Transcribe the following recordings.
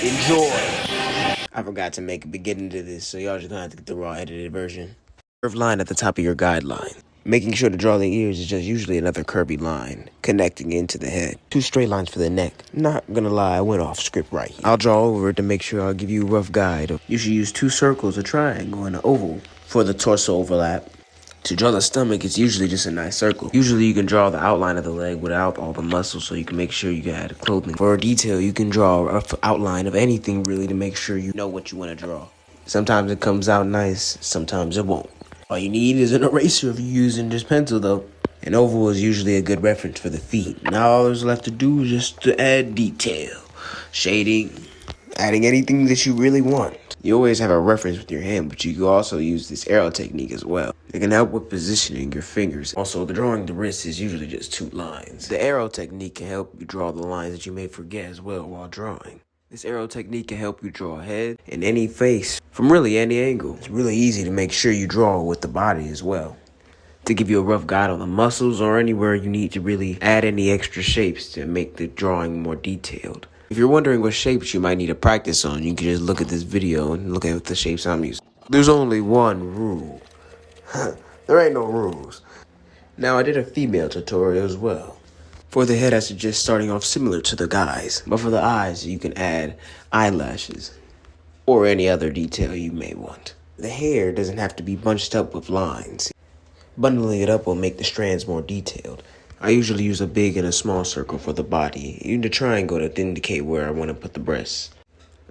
Enjoy. I forgot to make a beginning to this, so y'all just gonna have to get the raw edited version. Curved line at the top of your guideline. Making sure to draw the ears is just usually another curvy line connecting into the head. 2 straight lines for the neck. Not gonna lie, I went off script right here. I'll draw over it to make sure I'll give you a rough guide. You should use 2 circles, a triangle, and an oval for the torso overlap. To draw the stomach, it's usually just a nice circle. Usually you can draw the outline of the leg without all the muscles, so you can make sure you can add clothing. For a detail, you can draw a rough outline of anything really to make sure you know what you want to draw. Sometimes it comes out nice, sometimes it won't. All you need is an eraser if you're using just pencil though. An oval is usually a good reference for the feet. Now all there's left to do is just to add detail, shading, adding anything that you really want. You always have a reference with your hand, but you can also use this arrow technique as well. It can help with positioning your fingers. Also, the drawing the wrist is usually just 2 lines. The arrow technique can help you draw the lines that you may forget as well while drawing. This arrow technique can help you draw a head and any face from really any angle. It's really easy to make sure you draw with the body as well. To give you a rough guide on the muscles or anywhere you need to really add any extra shapes to make the drawing more detailed. If you're wondering what shapes you might need to practice on, you can just look at this video and look at the shapes I'm using. There's only one rule. There ain't no rules. Now, I did a female tutorial as well. For the head, I suggest starting off similar to the guys. But for the eyes, you can add eyelashes or any other detail you may want. The hair doesn't have to be bunched up with lines. Bundling it up will make the strands more detailed. I usually use a big and a small circle for the body, even the triangle to indicate where I want to put the breasts.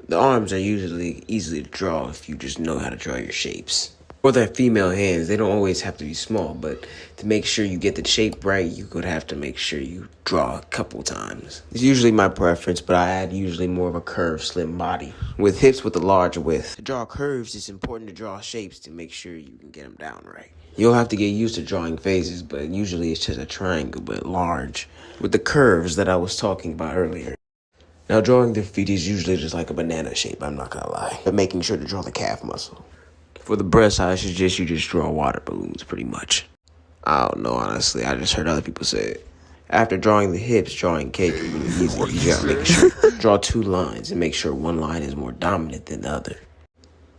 The arms are usually easy to draw if you just know how to draw your shapes. For their female hands, they don't always have to be small, but to make sure you get the shape right, you could have to make sure you draw a couple times. It's usually my preference, but I add usually more of a curved, slim body, with hips with a large width. To draw curves, it's important to draw shapes to make sure you can get them down right. You'll have to get used to drawing faces, but usually it's just a triangle, but large, with the curves that I was talking about earlier. Now, drawing their feet is usually just like a banana shape, I'm not gonna lie, but making sure to draw the calf muscle. For the breasts, I suggest you just draw water balloons, pretty much. I don't know, honestly, I just heard other people say it. After drawing the hips, drawing cake is really easy. You just gotta make sure, draw 2 lines and make sure one line is more dominant than the other.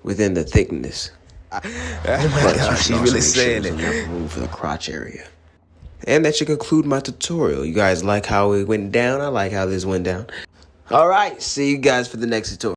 Within the thickness. Oh my gosh, she's really saying it. Enough room for the crotch area. And that should conclude my tutorial. You guys like how it went down? I like how this went down. All right, see you guys for the next tutorial.